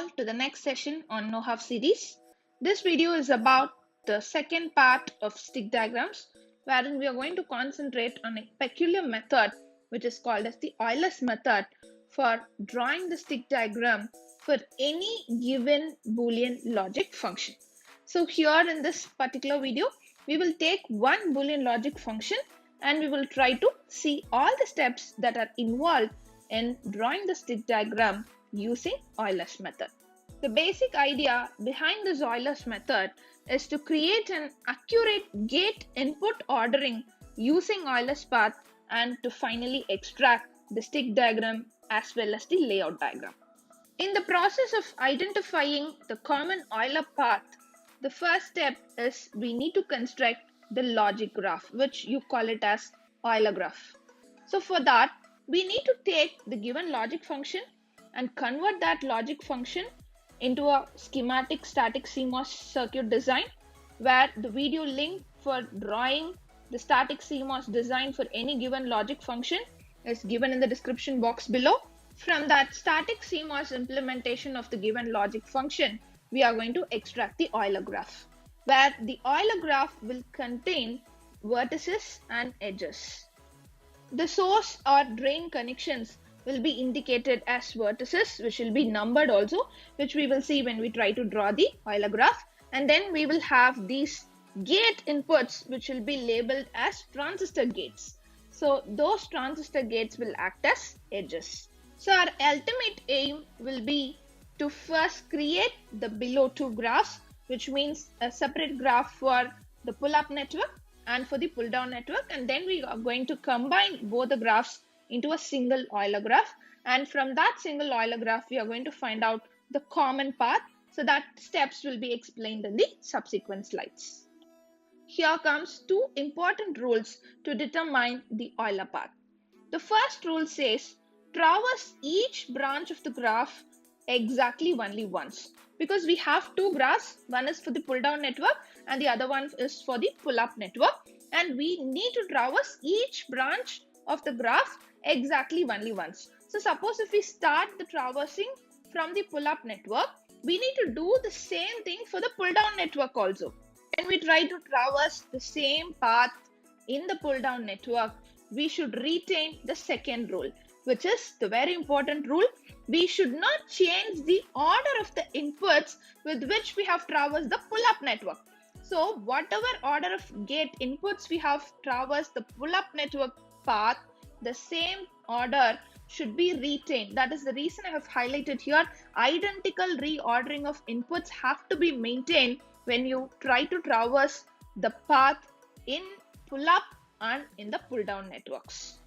all to the next session on know-how series. This video is about the second part of stick diagrams, wherein we are going to concentrate on a peculiar method which is called as the Euler's method for drawing the stick diagram for any given Boolean logic function. So here in this particular video, we will take one Boolean logic function and we will try to see all the steps that are involved in drawing the stick diagram using Euler's method. The basic idea behind this Euler's method is to create an accurate gate input ordering using Euler's path and to finally extract the stick diagram as well as the layout diagram. In the process of identifying the common Euler path, the first step is we need to construct the logic graph, which you call it as Euler graph. So for that, we need to take the given logic function and convert that logic function into a schematic static CMOS circuit design, where the video link for drawing the static CMOS design for any given logic function is given in the description box below. From that static CMOS implementation of the given logic function, we are going to extract the Euler graph, where the Euler graph will contain vertices and edges. The source or drain connections will be indicated as vertices, which will be numbered also, which we will see when we try to draw the Euler graph. And then we will have these gate inputs, which will be labeled as transistor gates. So those transistor gates will act as edges. So our ultimate aim will be to first create the below two graphs, which means a separate graph for the pull-up network and for the pull-down network. And then we are going to combine both the graphs into a single Euler graph, and from that single Euler graph we are going to find out the common path, so that steps will be explained in the subsequent slides. Here comes two important rules to determine the Euler path. The first rule says traverse each branch of the graph exactly only once, because we have two graphs, one is for the pull down network and the other one is for the pull up network, and we need to traverse each branch of the graph exactly only once. So suppose if we start the traversing from the pull up network, we need to do the same thing for the pull down network also. When we try to traverse the same path in the pull down network, we should retain the second rule, which is the very important rule. We should not change the order of the inputs with which we have traversed the pull up network. So whatever order of gate inputs we have traversed the pull up network path, the same order should be retained. That is the reason I have highlighted here. Identical reordering of inputs have to be maintained when you try to traverse the path in pull up and in the pull down networks.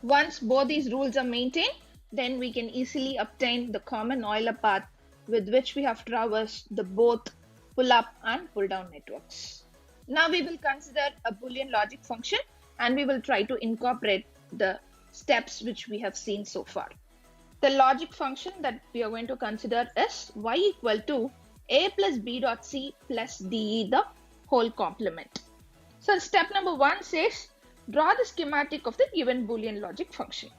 Once both these rules are maintained, then we can easily obtain the common Euler path with which we have traversed the both pull up and pull down networks. Now we will consider a Boolean logic function and we will try to incorporate the steps which we have seen so far. The logic function that we are going to consider is y equal to a plus b dot c plus de the whole complement. So step number 1 says draw the schematic of the given Boolean logic function.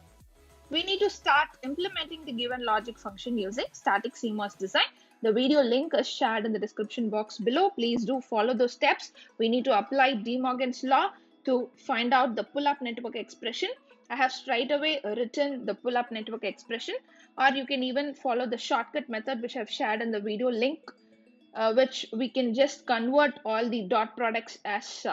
We need to start implementing the given logic function using static CMOS design. The video link is shared in the description box below. Please do follow those steps. We need to apply De Morgan's law to find out the pull-up network expression. I have straight away written the pull-up network expression, or you can even follow the shortcut method which I have shared in the video link, which we can just convert all the dot products as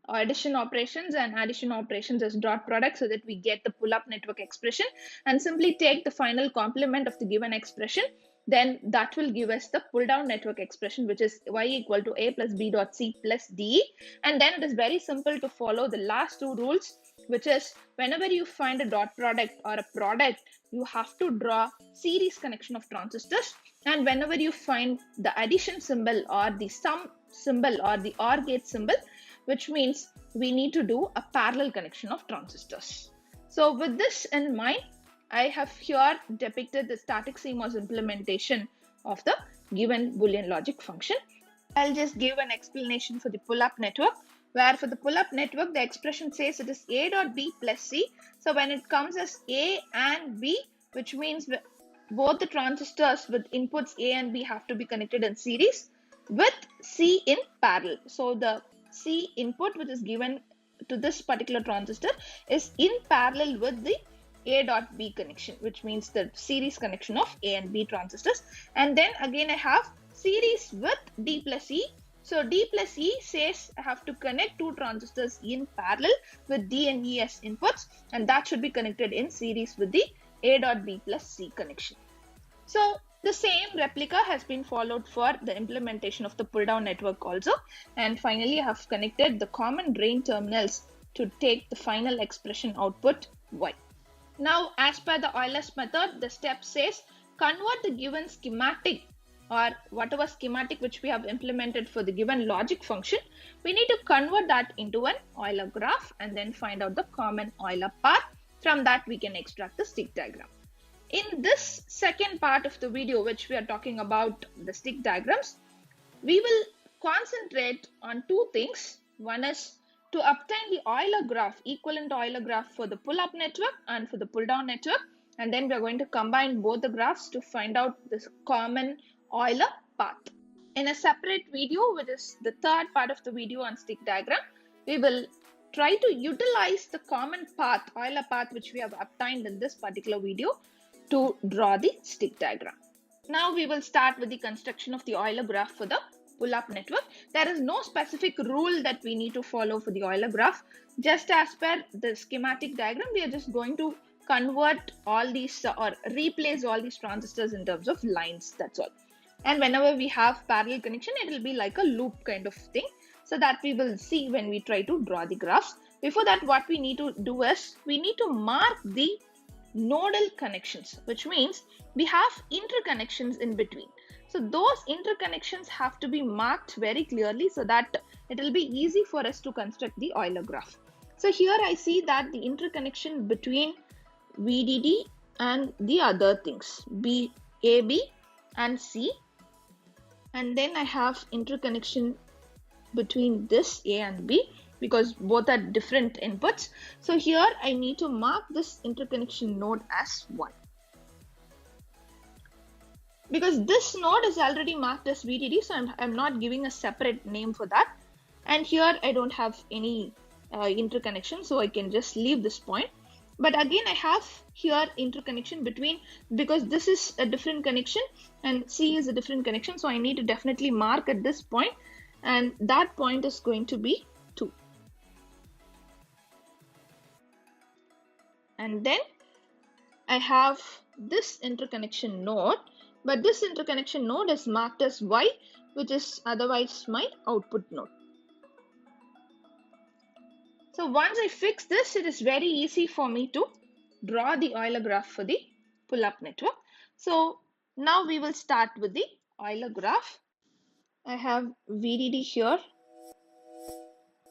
addition operations and addition operations as dot products, so that we get the pull-up network expression, and simply take the final complement of the given expression. Then that will give us the pull down network expression, which is y equal to a plus b dot c plus de. And then it is very simple to follow the last two rules, which is whenever you find a dot product or a product, you have to draw series connection of transistors. And whenever you find the addition symbol or the sum symbol or the OR gate symbol, which means we need to do a parallel connection of transistors. So with this in mind, I have here depicted the static CMOS implementation of the given Boolean logic function. I'll just give an explanation for the pull-up network, where for the pull-up network, the expression says it is a dot b plus c. So when it comes as a and b, which means both the transistors with inputs A and B have to be connected in series with C in parallel. So the C input which is given to this particular transistor is in parallel with the A dot B connection, which means the series connection of A and B transistors. And then again I have series with D plus E. So D plus E says I have to connect two transistors in parallel with D and E as inputs, and that should be connected in series with the A dot B plus C connection. So the same replica has been followed for the implementation of the pull down network also. And finally I have connected the common drain terminals to take the final expression output Y. Now as per the Euler's method, the step says convert the given schematic or whatever schematic which we have implemented for the given logic function. We need to convert that into an Euler graph and then find out the common Euler path. From that we can extract the stick diagram. In this second part of the video, which we are talking about the stick diagrams, we will concentrate on two things. One is to obtain the Euler graph, equivalent Euler graph for the pull-up network and for the pull-down network. And then we are going to combine both the graphs to find out this common Euler path. In a separate video, which is the third part of the video on stick diagram, we will try to utilize the common path, Euler path, which we have obtained in this particular video to draw the stick diagram. Now we will start with the construction of the Euler graph for the pull-up network. There is no specific rule that we need to follow for the Euler graph. Just as per the schematic diagram, we are just going to convert all these or replace all these transistors in terms of lines, that's all. And whenever we have parallel connection, it will be like a loop kind of thing. So that we will see when we try to draw the graphs. Before that, what we need to do is we need to mark the nodal connections, which means we have interconnections in between. So those interconnections have to be marked very clearly so that it will be easy for us to construct the Euler graph. So here I see that the interconnection between VDD and the other things, AB and C, and then I have interconnection between this A and B, because both are different inputs. So here I need to mark this interconnection node as 1. Because this node is already marked as VDD, so I'm not giving a separate name for that. And here I don't have any interconnection, so I can just leave this point. But again, I have here interconnection between, because this is a different connection and C is a different connection. So I need to definitely mark at this point, and that point is going to be 2. And then I have this interconnection node, but this interconnection node is marked as Y, which is otherwise my output node. So once I fix this, it is very easy for me to draw the Euler graph for the pull-up network. So now we will start with the Euler graph. I have VDD here,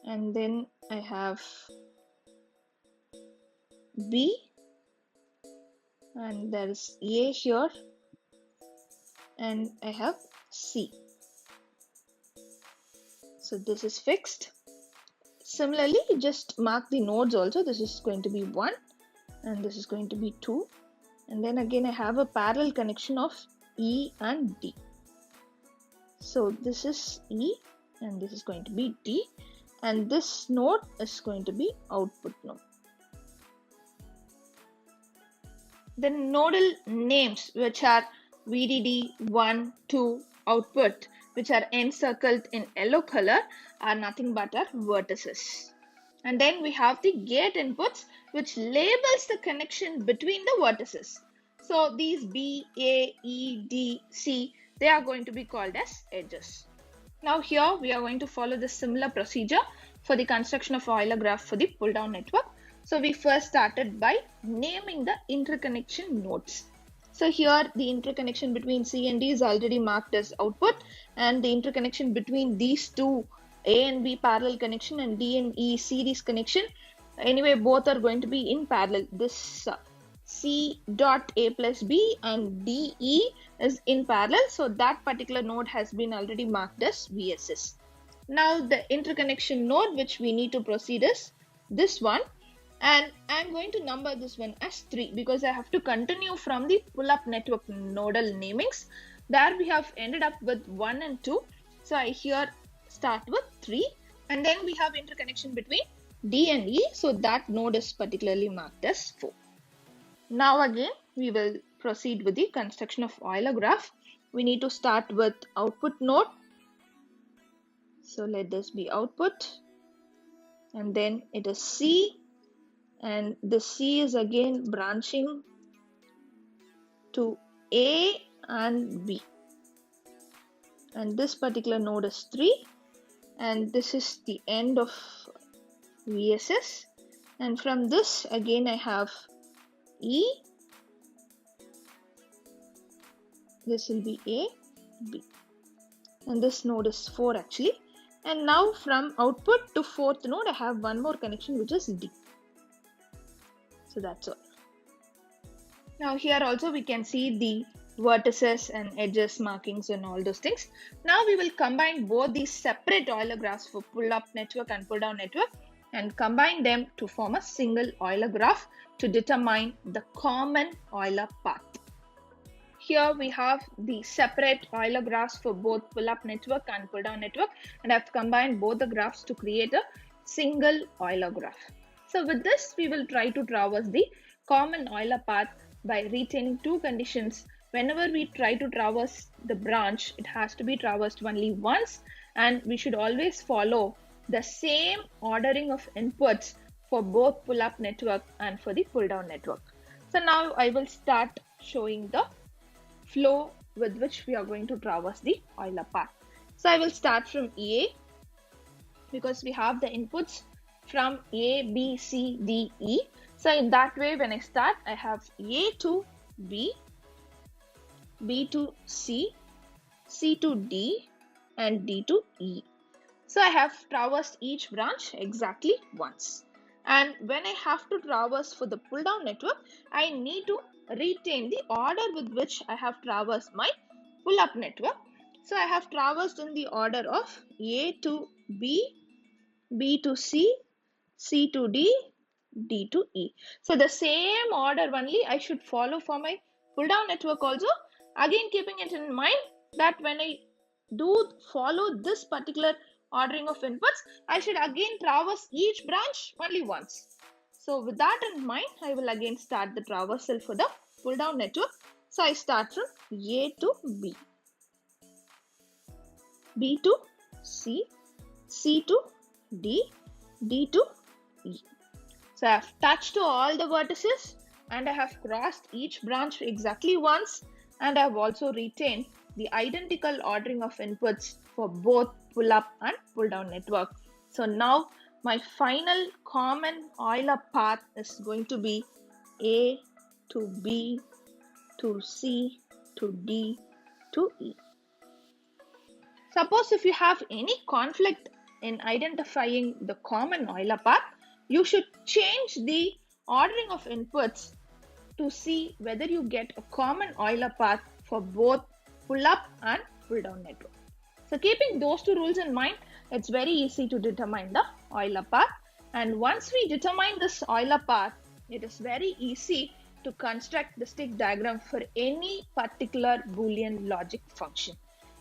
and then I have B, and there is A here, and I have C. So this is fixed. Similarly, just mark the nodes also. This is going to be 1 and this is going to be 2. And then again I have a parallel connection of E and D. So this is E and this is going to be D, and this node is going to be output node. The nodal names, which are VDD 1, 2, output, which are encircled in yellow color, are nothing but our vertices. And then we have the gate inputs, which labels the connection between the vertices. So these B, A, E, D, C, they are going to be called as edges. Now here we are going to follow the similar procedure for the construction of Euler graph for the pull down network. So we first started by naming the interconnection nodes. So here the interconnection between C and D is already marked as output, and the interconnection between these two, A and B parallel connection and D and E series connection, anyway both are going to be in parallel. This C dot A plus B and DE is in parallel, so that particular node has been already marked as VSS. Now the interconnection node which we need to proceed is this one, And I'm going to number this one as 3 because I have to continue from the pull-up network nodal namings. There we have ended up with 1 and 2. So I here start with 3, and then we have interconnection between D and E. So that node is particularly marked as 4. Now again, we will proceed with the construction of Euler graph. We need to start with output node. So let this be output, and then it is C, and the C is again branching to A and B, and this particular node is 3, and this is the end of VSS, and from this again I have E, this will be A, B, and this node is 4 actually. And now from output to 4th node I have one more connection, which is D. So that's all. Now here also we can see the vertices and edges markings and all those things. Now we will combine both these separate Euler graphs for pull-up network and pull-down network and combine them to form a single Euler graph to determine the common Euler path. Here we have the separate Euler graphs for both pull-up network and pull-down network, and I've combined both the graphs to create a single Euler graph. So with this, we will try to traverse the common Euler path by retaining two conditions. Whenever we try to traverse the branch, it has to be traversed only once, and we should always follow the same ordering of inputs for both pull-up network and for the pull-down network. So now I will start showing the flow with which we are going to traverse the Euler path. So I will start from A because we have the inputs from A, B, C, D, E. So in that way, when I start, I have A to B, B to C, C to D, and D to E. So I have traversed each branch exactly once. And when I have to traverse for the pull down network, I need to retain the order with which I have traversed my pull up network. So I have traversed in the order of A to B, B to C, C to D, D to E. So the same order only I should follow for my pull down network also. Again, keeping it in mind that when I do follow this particular ordering of inputs, I should again traverse each branch only once. So with that in mind, I will again start the traversal for the pull down network. So I start from A to B, B to C, C to D, D to E. So I have touched to all the vertices and I have crossed each branch exactly once, and I have also retained the identical ordering of inputs for both pull up and pull down network. So now my final common Euler path is going to be A to B to C to D to E. Suppose if you have any conflict in identifying the common Euler path, you should change the ordering of inputs to see whether you get a common Euler path for both pull up and pull down network. So keeping those two rules in mind, it's very easy to determine the Euler path. And once we determine this Euler path, it is very easy to construct the stick diagram for any particular Boolean logic function.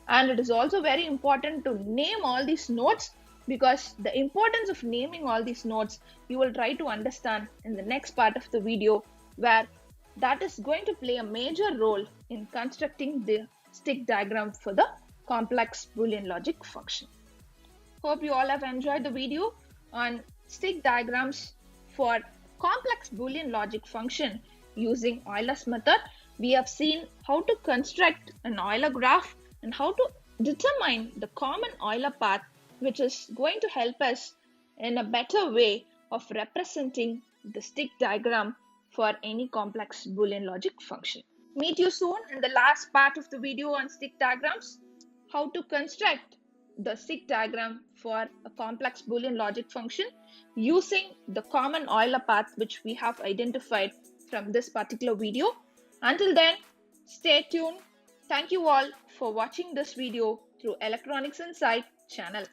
And it is also very important to name all these nodes, because the importance of naming all these nodes you will try to understand in the next part of the video, where that is going to play a major role in constructing the stick diagram for the complex Boolean logic function. Hope you all have enjoyed the video on stick diagrams for complex Boolean logic function using Euler's method. We have seen how to construct an Euler graph and how to determine the common Euler path, which is going to help us in a better way of representing the stick diagram for any complex Boolean logic function. Meet you soon in the last part of the video on stick diagrams, how to construct the stick diagram for a complex Boolean logic function using the common Euler path which we have identified from this particular video. Until then, stay tuned. Thank you all for watching this video through Electronics Insight channel.